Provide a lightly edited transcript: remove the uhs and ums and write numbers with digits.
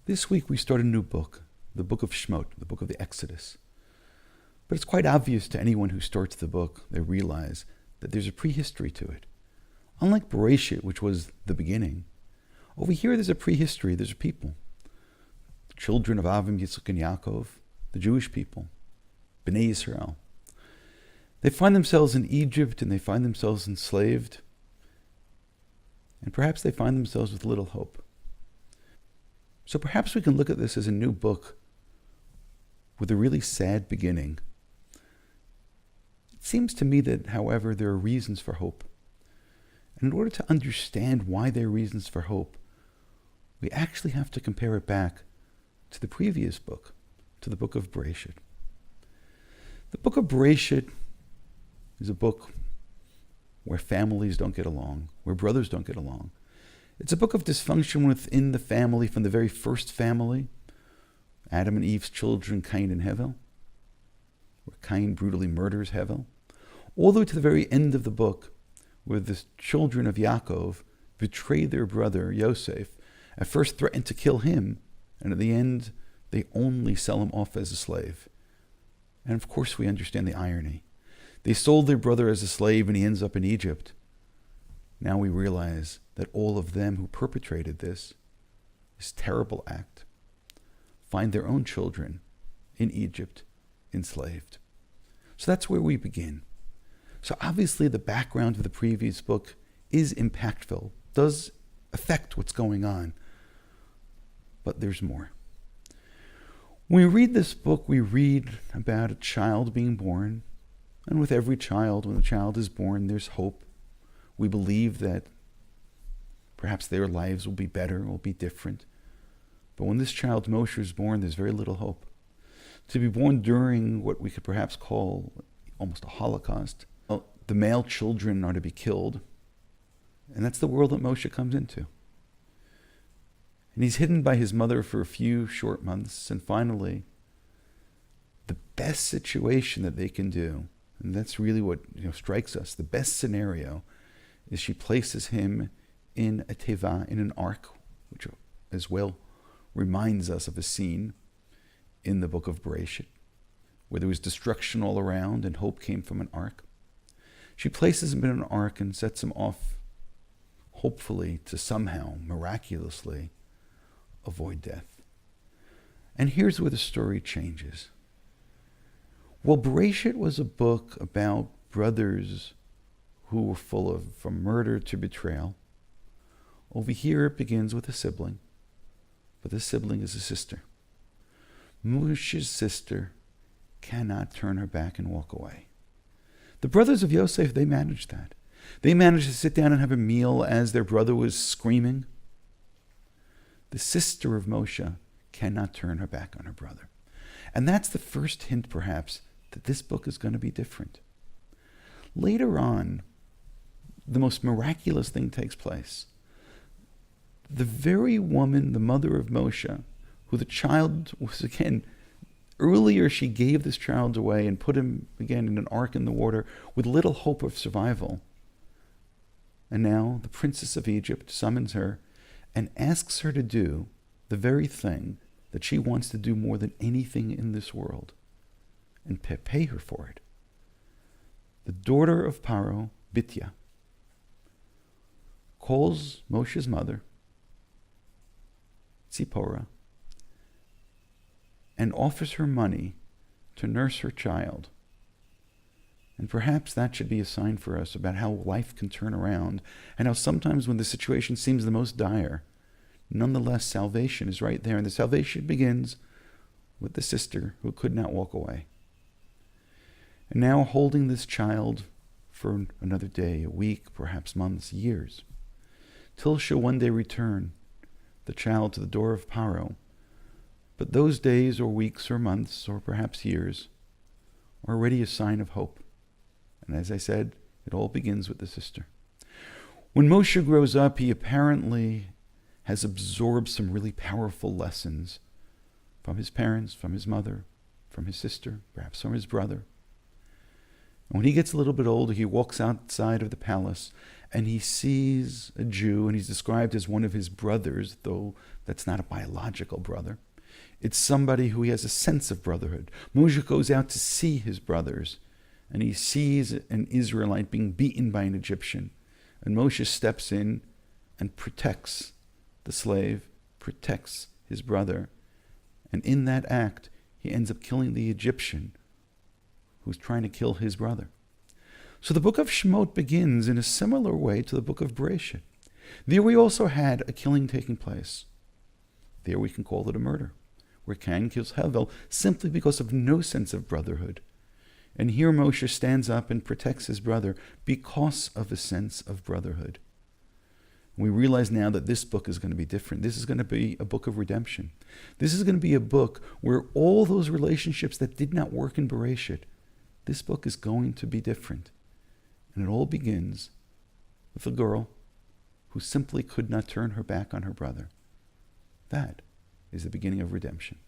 This week we start a new book, the book of Shmot, the book of the Exodus. But it's quite obvious to anyone who starts the book, they realize that there's a prehistory to it. Unlike Bereishit, which was the beginning, over here there's a prehistory, there's a people. The children of Avram, Yitzchak, and Yaakov, the Jewish people, Bnei Israel. They find themselves in Egypt and they find themselves enslaved. And perhaps they find themselves with little hope. So perhaps we can look at this as a new book with a really sad beginning. It seems to me that, however, there are reasons for hope. And in order to understand why there are reasons for hope, we actually have to compare it back to the previous book, to the book of Bereishit. The book of Bereishit is a book where families don't get along, where brothers don't get along. It's a book of dysfunction within the family, from the very first family, Adam and Eve's children, Cain and Hevel, where Cain brutally murders Hevel, all the way to the very end of the book, where the children of Yaakov betray their brother Yosef, at first threatened to kill him, and at the end, they only sell him off as a slave. And of course we understand the irony. They sold their brother as a slave and he ends up in Egypt. Now we realize that all of them who perpetrated this terrible act find their own children in Egypt enslaved. So that's where we begin. So obviously the background of the previous book is impactful, does affect what's going on. But there's more. When we read this book, we read about a child being born. And with every child, when the child is born, there's hope. We believe that perhaps their lives will be better, will be different. But when this child Moshe is born, there's very little hope. To be born during what we could perhaps call almost a Holocaust, the male children are to be killed. And that's the world that Moshe comes into. And he's hidden by his mother for a few short months. And finally, the best situation that they can do, and that's really what strikes us, the best scenario, is she places him in a teva, in an ark, which as well reminds us of a scene in the book of Bereishit, where there was destruction all around and hope came from an ark. She places him in an ark and sets him off, hopefully to somehow, miraculously, avoid death. And here's where the story changes. Well, Bereishit was a book about brothers who were full of, from murder to betrayal. Over here it begins with a sibling, but the sibling is a sister. Moshe's sister cannot turn her back and walk away. The brothers of Yosef, they managed that. They managed to sit down and have a meal as their brother was screaming. The sister of Moshe cannot turn her back on her brother. And that's the first hint, perhaps, that this book is going to be different. Later on, the most miraculous thing takes place. The very woman, the mother of Moshe, who the child was, again, earlier she gave this child away and put him, again, in an ark in the water with little hope of survival. And now the princess of Egypt summons her and asks her to do the very thing that she wants to do more than anything in this world, and pay her for it. The daughter of Paro, Bitya, calls Moshe's mother, Tzipporah, and offers her money to nurse her child. And perhaps that should be a sign for us about how life can turn around, and how sometimes when the situation seems the most dire, nonetheless salvation is right there. And the salvation begins with the sister who could not walk away. And now holding this child for another day, a week, perhaps months, years, till she'll one day return the child to the door of Paro. But those days or weeks or months or perhaps years are already a sign of hope. And as I said, it all begins with the sister. When Moshe grows up, he apparently has absorbed some really powerful lessons from his parents, from his mother, from his sister, perhaps from his brother. And when he gets a little bit older, he walks outside of the palace and he sees a Jew, and he's described as one of his brothers, though that's not a biological brother. It's somebody who he has a sense of brotherhood. Moshe goes out to see his brothers, and he sees an Israelite being beaten by an Egyptian. And Moshe steps in and protects the slave, protects his brother. And in that act, he ends up killing the Egyptian who's trying to kill his brother. So the book of Shemot begins in a similar way to the book of Bereishit. There we also had a killing taking place. There we can call it a murder, where Cain kills Hevel simply because of no sense of brotherhood. And here Moshe stands up and protects his brother because of a sense of brotherhood. We realize now that this book is going to be different. This is going to be a book of redemption. This is going to be a book where all those relationships that did not work in Bereishit, this book is going to be different. And it all begins with a girl who simply could not turn her back on her brother. That is the beginning of redemption.